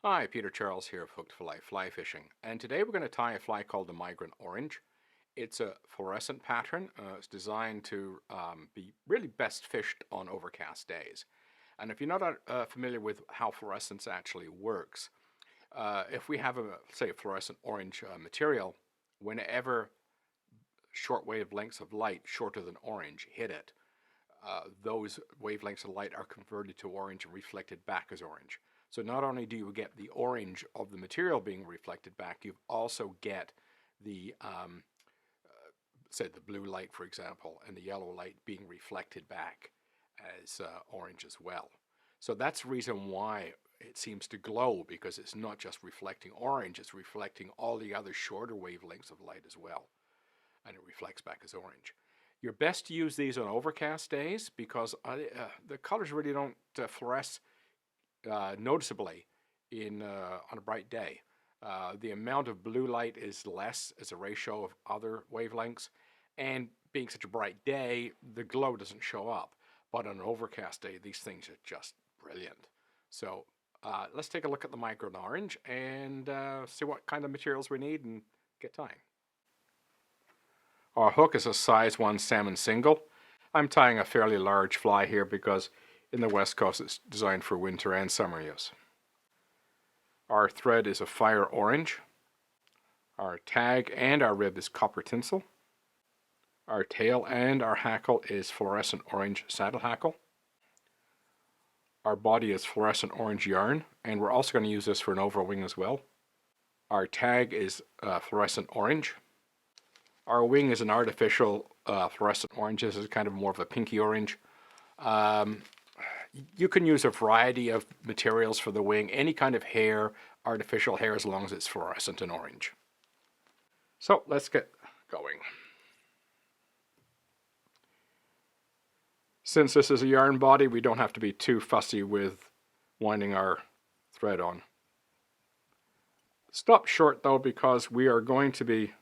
Hi, Peter Charles here of Hooked for Life Fly Fishing, and today we're going to tie a fly called the Migrant Orange. It's a fluorescent pattern. It's designed to be really best fished on overcast days. And if you're not familiar with how fluorescence actually works, if we have say, a fluorescent orange material, whenever short wavelengths of light shorter than orange hit it, those wavelengths of light are converted to orange and reflected back as orange. So not only do you get the orange of the material being reflected back, you also get the, say, the blue light, for example, and the yellow light being reflected back as orange as well. So that's the reason why it seems to glow, because it's not just reflecting orange, it's reflecting all the other shorter wavelengths of light as well, and it reflects back as orange. You're best to use these on overcast days because the colors really don't fluoresce noticeably on a bright day. The amount of blue light is less as a ratio of other wavelengths, and being such a bright day, the glow doesn't show up. But on an overcast day, these things are just brilliant. So let's take a look at the Migrant Orange and see what kind of materials we need and get tying. Our hook is a size 1 salmon single. I'm tying a fairly large fly here because in the West Coast it's designed for winter and summer use. Our thread is a fire orange. Our tag and our rib is copper tinsel. Our tail and our hackle is fluorescent orange saddle hackle. Our body is fluorescent orange yarn, and we're also going to use this for an overwing as well. Our tag is fluorescent orange. Our wing is an artificial fluorescent orange. This is kind of more of a pinky orange. You can use a variety of materials for the wing, any kind of hair, artificial hair, as long as it's fluorescent and orange. So let's get going. Since this is a yarn body, we don't have to be too fussy with winding our thread on. Stop short though, because we are going to be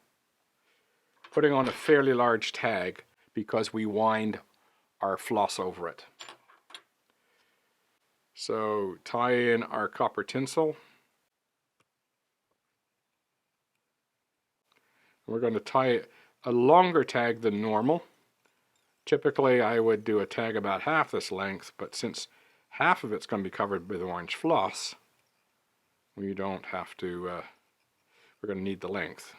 putting on a fairly large tag because we wind our floss over it. So tie in our copper tinsel. We're going to tie a longer tag than normal. Typically I would do a tag about half this length, but since half of it's going to be covered with orange floss, we don't have to, we're going to need the length.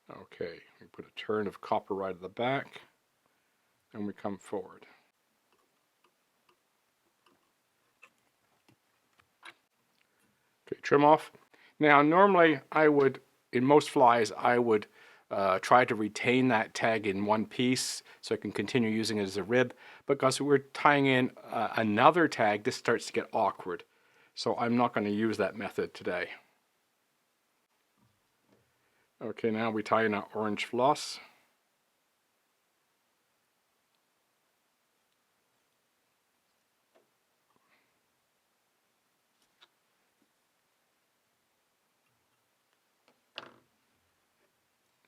Okay, we put a turn of copper right at the back, and we come forward. Okay, trim off. Now normally I would, in most flies, I would try to retain that tag in one piece so I can continue using it as a rib. Because we're tying in another tag, this starts to get awkward. So I'm not going to use that method today. Okay, now we tie in our orange floss.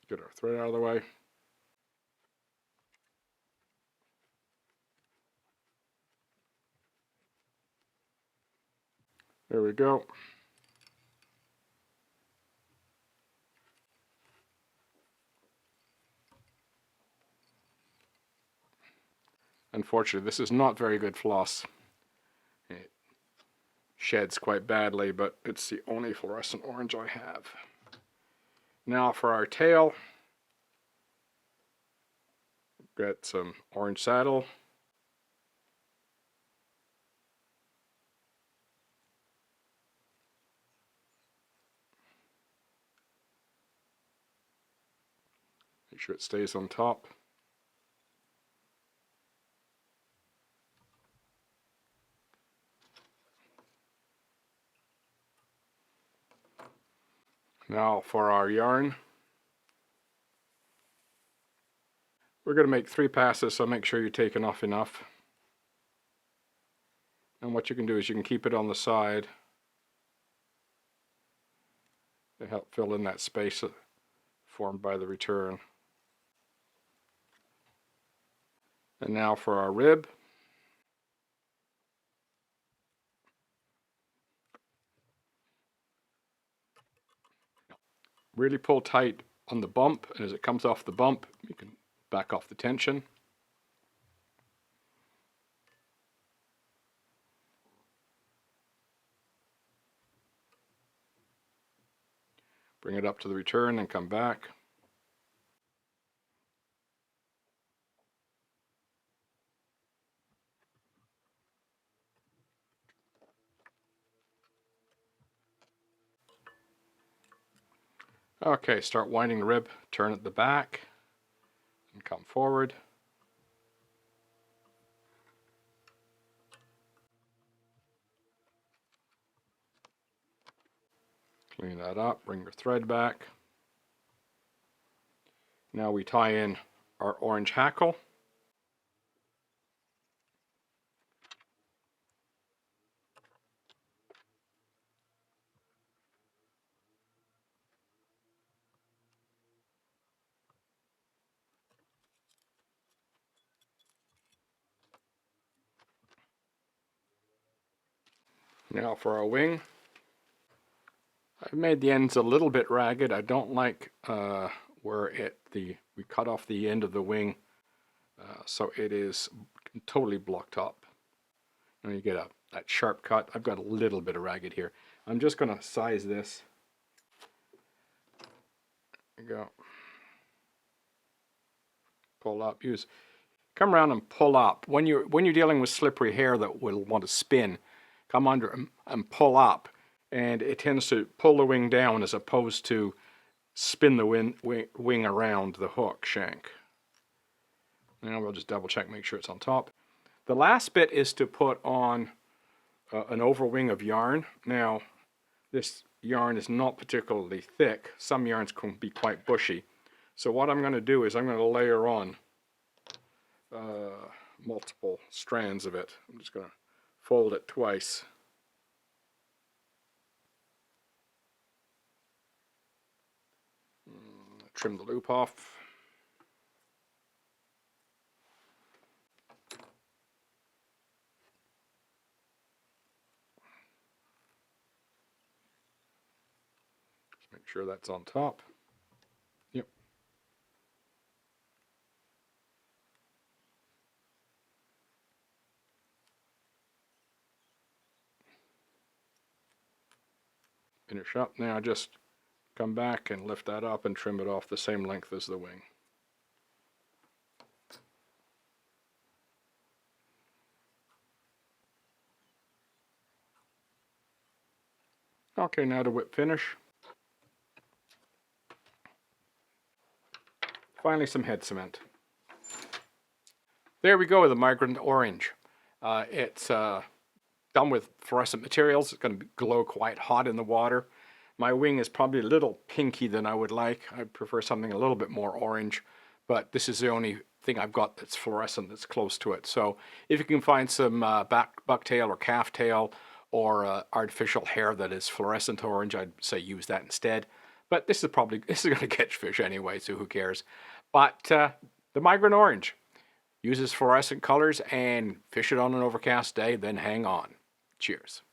Get our thread out of the way. There we go. Unfortunately, this is not very good floss. It sheds quite badly, but it's the only fluorescent orange I have. Now for our tail, got some orange saddle. Make sure it stays on top. Now for our yarn, we're going to make 3 passes, so make sure you're taking off enough. And what you can do is you can keep it on the side to help fill in that space formed by the return. And now for our rib. Really pull tight on the bump, and as it comes off the bump, you can back off the tension. Bring it up to the return and come back. Okay, start winding the rib, turn at the back, and come forward. Clean that up, bring your thread back. Now we tie in our orange hackle. Now for our wing. I've made the ends a little bit ragged. I don't like where we cut off the end of the wing, so it is totally blocked up. And you get that sharp cut. I've got a little bit of ragged here. I'm just going to size this. There you go. Pull up. Come around and pull up. When you're dealing with slippery hair that will want to spin, come under and pull up, and it tends to pull the wing down as opposed to spin the wing around the hook shank. Now we'll just double check, make sure it's on top. The last bit is to put on an overwing of yarn. Now this yarn is not particularly thick. Some yarns can be quite bushy. So what I'm going to do is I'm going to layer on multiple strands of it. I'm just going to fold it twice. Trim the loop off. Just make sure that's on top. Yep. Finish up. Now just come back and lift that up and trim it off the same length as the wing. Okay, now to whip finish. Finally, some head cement. There we go with the Migrant Orange. It's done with fluorescent materials. It's going to glow quite hot in the water. My wing is probably a little pinky than I would like. I prefer something a little bit more orange, but this is the only thing I've got that's fluorescent that's close to it. So if you can find some bucktail or calf tail or artificial hair that is fluorescent orange, I'd say use that instead. But this is going to catch fish anyway, so who cares? But the Migrant Orange uses fluorescent colors, and fish it on an overcast day, then hang on. Cheers.